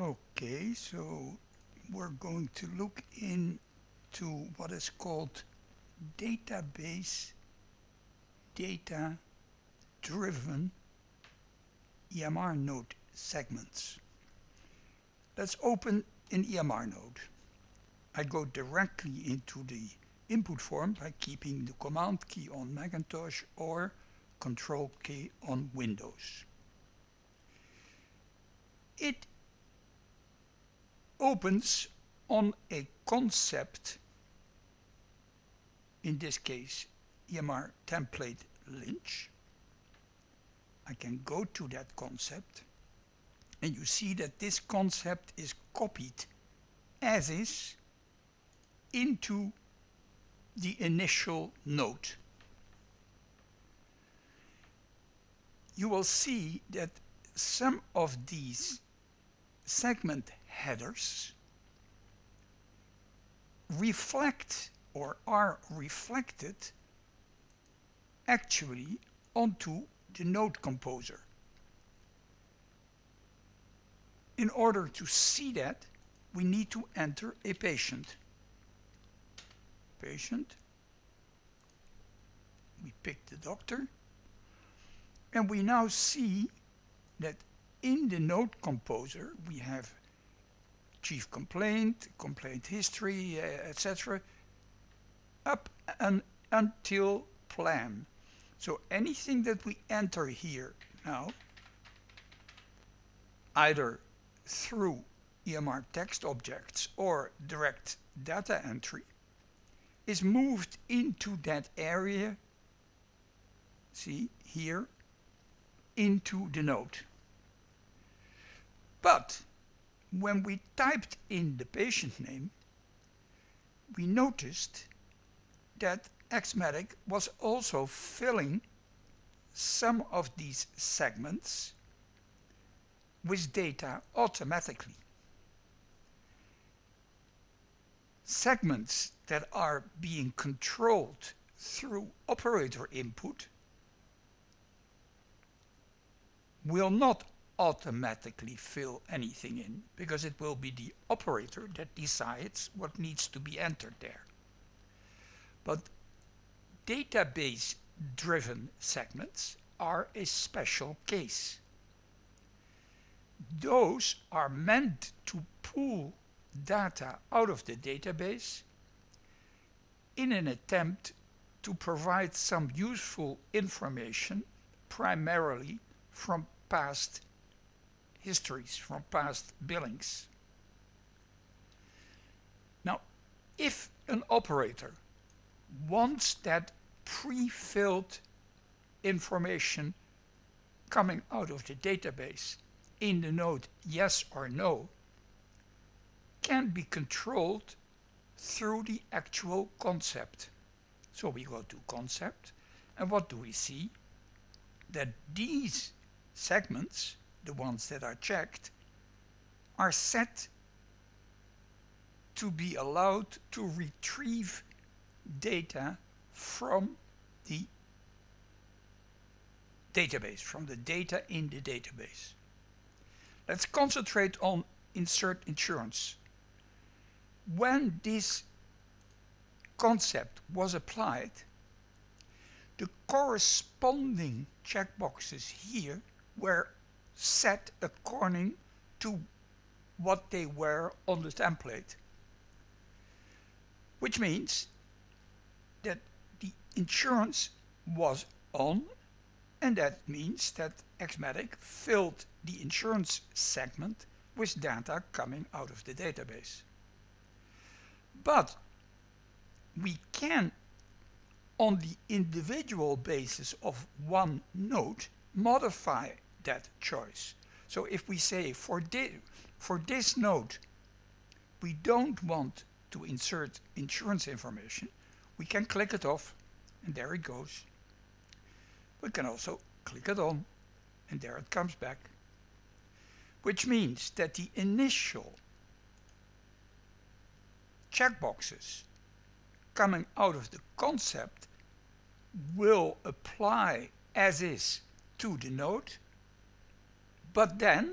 Okay, so we're going to look into what is called database data-driven EMR node segments. Let's open an EMR node. I go directly into the input form by keeping the Command key on Macintosh or Control key on Windows. It opens on a concept, in this case EMR template Lynch. I can go to that concept and you see that this concept is copied as is into the initial node. You will see that some of these segment headers reflect or are reflected actually onto the node composer. In order to see that, we need to enter a patient. We pick the doctor, and we now see that in the node composer we have chief complaint, complaint history, etc. up and until plan. So anything that we enter here now, either through EMR text objects or direct data entry, is moved into that area, see here, into the node. But when we typed in the patient name, we noticed that Xmatic was also filling some of these segments with data automatically. Segments that are being controlled through operator input will not automatically fill anything in, because it will be the operator that decides what needs to be entered there. But database driven segments are a special case. Those are meant to pull data out of the database in an attempt to provide some useful information, primarily from past histories, from past billings. Now, if an operator wants that pre-filled information coming out of the database in the node yes or no, can be controlled through the actual concept. So we go to concept, and what do we see? That these segments, the ones that are checked, are set to be allowed to retrieve data from the database, from the data in the database. Let's concentrate on insert insurance. When this concept was applied, the corresponding checkboxes here were set according to what they were on the template, which means that the insurance was on, and that means that Xmatic filled the insurance segment with data coming out of the database. But we can, on the individual basis of one node, modify that choice. So if we say for this node we don't want to insert insurance information, we can click it off, and there it goes. We can also click it on, and there it comes back. Which means that the initial checkboxes coming out of the concept will apply as is to the node, but then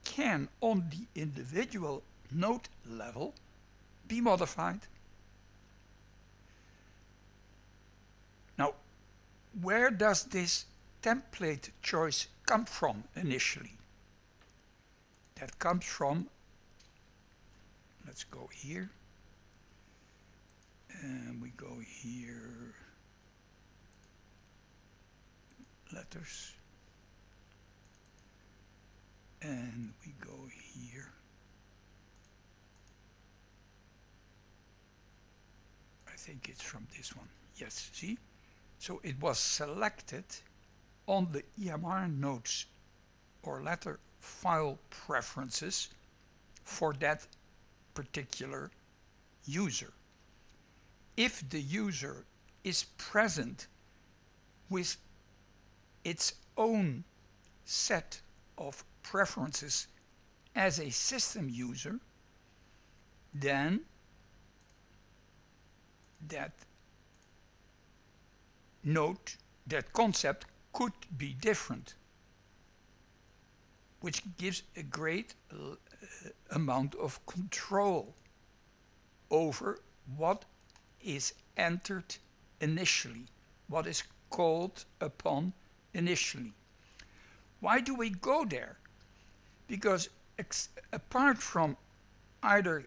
can, on the individual node level, be modified. Now, where does this template choice come from initially? That comes from, let's go here, and we go here, letters, and we go here, I think it's from this one, yes, see? So it was selected on the EMR nodes or letter file preferences for that particular user. If the user is present with its own set of preferences as a system user, then that node, that concept could be different, which gives a great amount of control over what is entered initially, what is called upon initially. Why do we go there? Because apart from either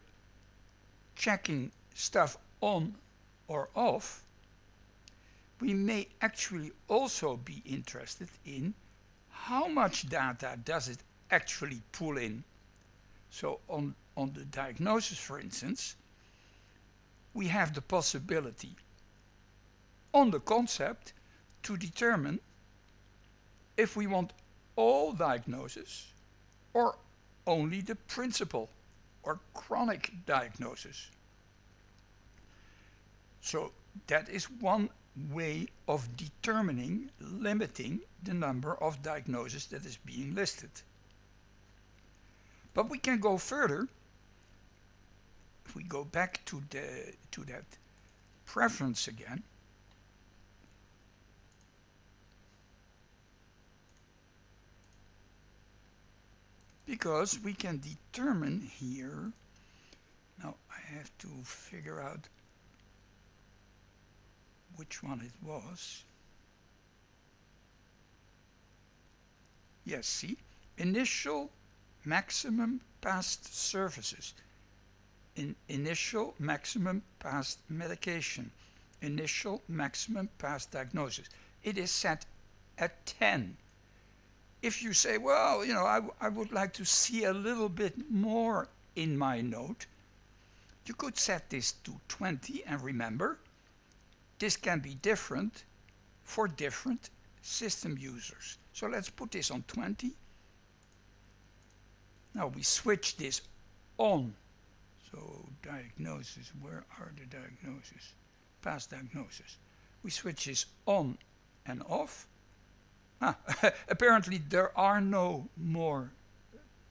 checking stuff on or off, we may actually also be interested in how much data does it actually pull in. So on the diagnosis, for instance, we have the possibility on the concept to determine if we want all diagnosis or only the principal or chronic diagnosis. So that is one way of determining, limiting the number of diagnoses that is being listed. But we can go further. If we go back to that preference again, because we can determine here, now I have to figure out which one it was. Yes, see, initial maximum past services, initial maximum past medication, initial maximum past diagnosis. It is set at 10. If you say, well, you know, I would like to see a little bit more in my note, you could set this to 20, and remember, this can be different for different system users. So let's put this on 20. Now we switch this on. So diagnosis, where are the diagnoses? Past diagnosis. We switch this on and off. Apparently there are no more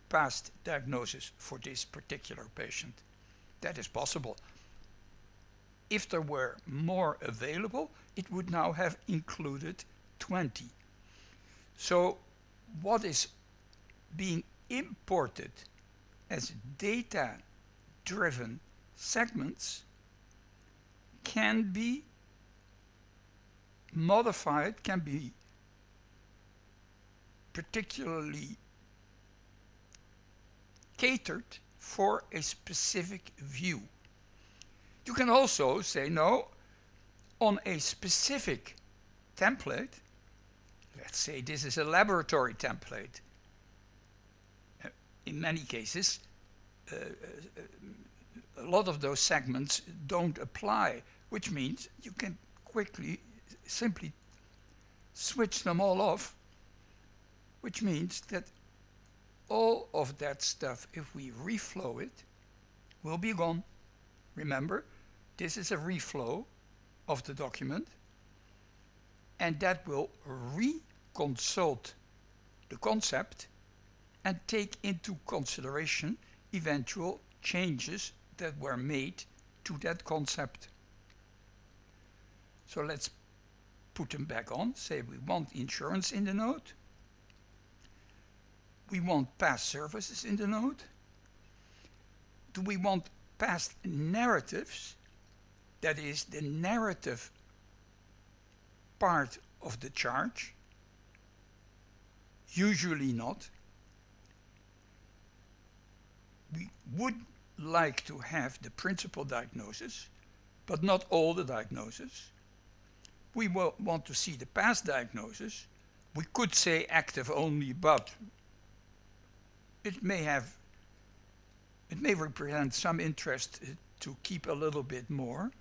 past diagnoses for this particular patient. That is possible. If there were more available, it would now have included 20. So what is being imported as data-driven segments can be modified, can be particularly catered for a specific view. You can also say, no, on a specific template, let's say this is a laboratory template. In many cases, a lot of those segments don't apply, which means you can quickly, simply switch them all off, which means that all of that stuff, if we reflow it, will be gone. Remember, this is a reflow of the document, and that will reconsult the concept and take into consideration eventual changes that were made to that concept. So let's put them back on. Say we want insurance in the node. we want past services in the note? Do we want past narratives? That is the narrative part of the charge? Usually not. We would like to have the principal diagnosis, but not all the diagnosis. We will want to see the past diagnosis. We could say active only, but it may represent some interest to keep a little bit more.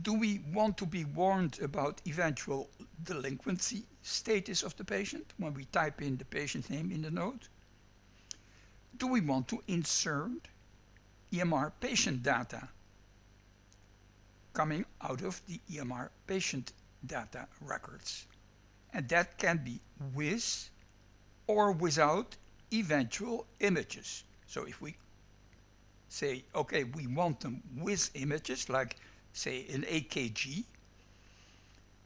Do we want to be warned about eventual delinquency status of the patient when we type in the patient name in the note? Do we want to insert EMR patient data coming out of the EMR patient data records? And that can be with or without eventual images. So if we say, okay, we want them with images, like say an AKG,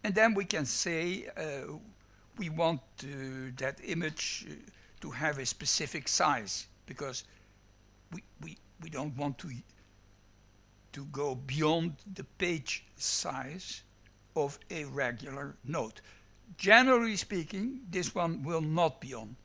and then we can say we want that image to have a specific size, because we don't want to go beyond the page size of a regular note. Generally speaking, this one will not be on.